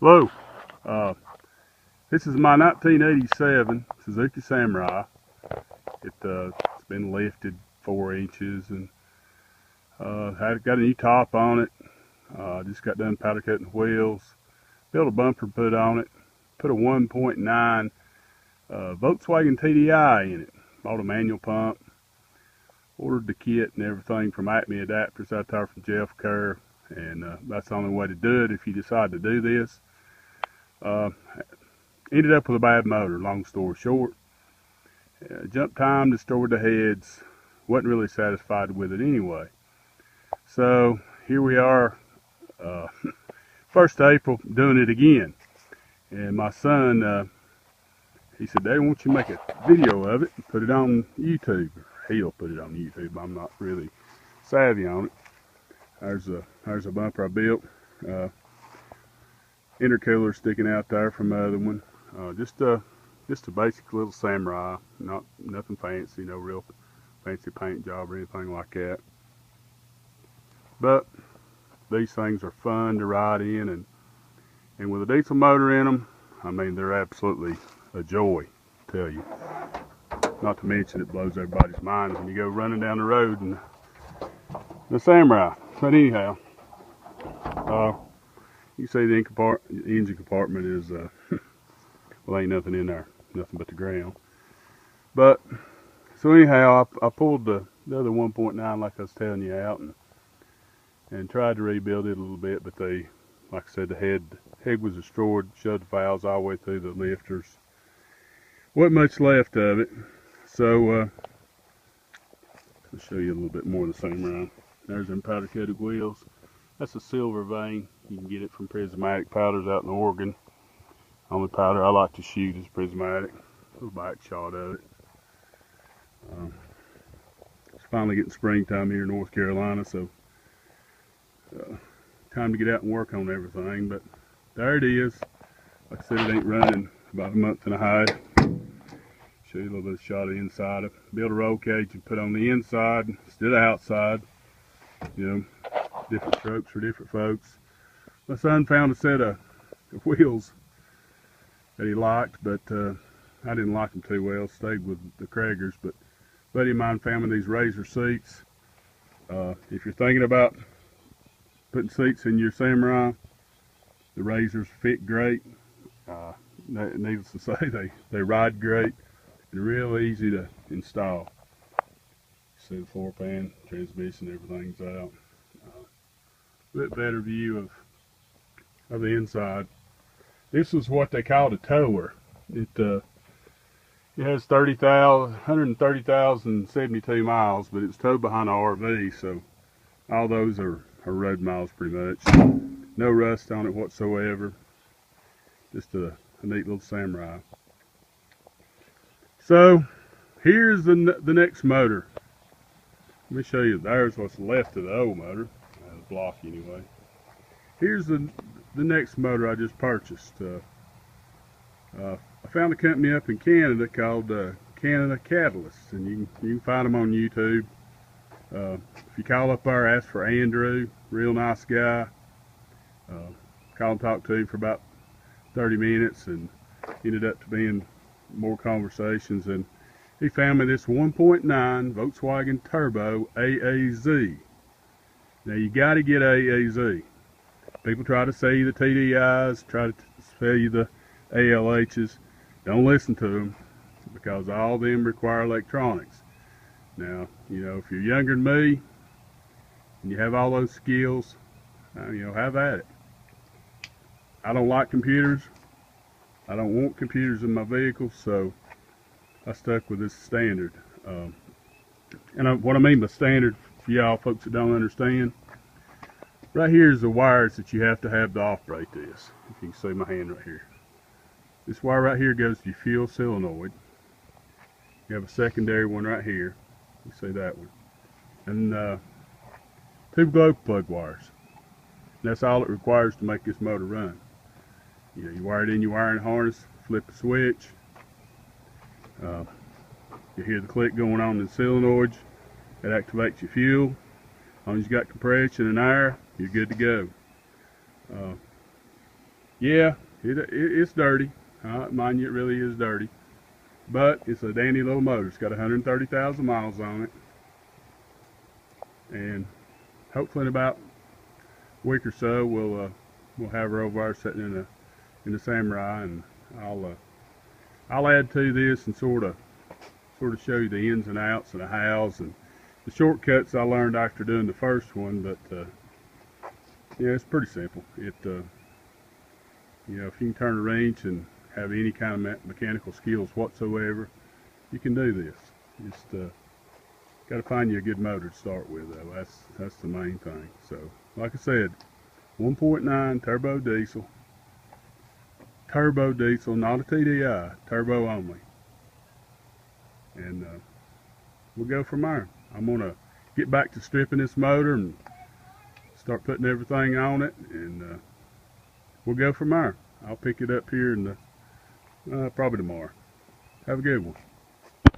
Hello, uh, this is my 1987 Suzuki Samurai. It's been lifted 4 inches and got a new top on it. Just got done powder coating the wheels. Built a bumper put on it. Put a 1.9 Volkswagen TDI in it. Bought a manual pump. Ordered the kit and everything from Acme adapters out there from Jeff Kerr. And that's the only way to do it if you decide to do this. Ended up with a bad motor, long story short. Jump time, destroyed the heads. Wasn't really satisfied with it anyway. So here we are, 1st of April, doing it again. And my son, he said, "Dad, won't you make a video of it and put it on YouTube?" He'll put it on YouTube. I'm not really savvy on it. There's a bumper I built. Intercooler sticking out there from the other one. Just a basic little Samurai, nothing fancy, no real fancy paint job or anything like that. But these things are fun to ride in, and with a diesel motor in them, I mean, they're absolutely a joy, I tell you. Not to mention it blows everybody's mind when you go running down the road in the Samurai. But anyhow, you see the engine compartment is, well, ain't nothing in there, nothing but the ground. But, so anyhow, I pulled the other 1.9 like I was telling you out and tried to rebuild it a little bit, but like I said, the head was destroyed, shoved the valves all the way through the lifters. Wasn't much left of it, so I'll show you a little bit more of the Samurai. There's them powder coated wheels. That's a silver vein. You can get it from Prismatic Powders out in Oregon. Only powder I like to shoot is Prismatic. A little back shot of it. It's finally getting springtime here in North Carolina, so time to get out and work on everything. But there it is. Like I said, it ain't running about a month and a half. Show you a little bit of shot of the inside. Build a roll cage and put on the inside instead of outside. You know, different strokes for different folks. My son found a set of wheels that he liked, but I didn't like them too well. Stayed with the Kragers, but a buddy of mine found me these Razor seats. If you're thinking about putting seats in your Samurai, the Razors fit great. Needless to say, they ride great. They're real easy to install. See the floor pan, transmission, everything's out. A bit better view of the inside. This is what they call a tower. It has 130,072 miles, but it's towed behind an RV, so all those are road miles pretty much. No rust on it whatsoever. Just a neat little Samurai. So here's the next motor. Let me show you. There's what's left of the old motor. The block anyway. Here's the next motor I just purchased. I found a company up in Canada called Canada Catalyst, and you can find them on YouTube. If you call up there, ask for Andrew, real nice guy. Call and talk to him for about 30 minutes, and ended up to being more conversations. And he found me this 1.9 Volkswagen Turbo AAZ. Now you got to get AAZ. People try to sell you the TDIs, try to sell you the ALHs. Don't listen to them, because all of them require electronics. Now, you know, if you're younger than me and you have all those skills, you know, have at it. I don't like computers. I don't want computers in my vehicle, so I stuck with this standard. And what I mean by standard, for y'all folks that don't understand, right here is the wires that you have to operate this. If you can see my hand right here. This wire right here goes to your fuel solenoid. You have a secondary one right here. You see that one. And 2 glow plug wires. And that's all it requires to make this motor run. You know, you wire it in your wiring harness, flip the switch. You hear the click going on in the solenoids. That activates your fuel. As long as you got compression and air, you're good to go. Yeah, it's dirty. Mind you, it really is dirty. But it's a dandy little motor. It's got 130,000 miles on it. And hopefully in about a week or so, we'll have her over there sitting in the Samurai, and I'll add to this and sort of show you the ins and outs and the hows and the shortcuts I learned after doing the first one. But yeah, it's pretty simple. You know, if you can turn a wrench and have any kind of mechanical skills whatsoever, you can do this. Just got to find you a good motor to start with, though. That's the main thing. So, like I said, 1.9 turbo diesel, not a TDI, turbo only, and we'll go from there. I'm gonna get back to stripping this motor and start putting everything on it, and we'll go from there. I'll pick it up here in probably tomorrow. Have a good one.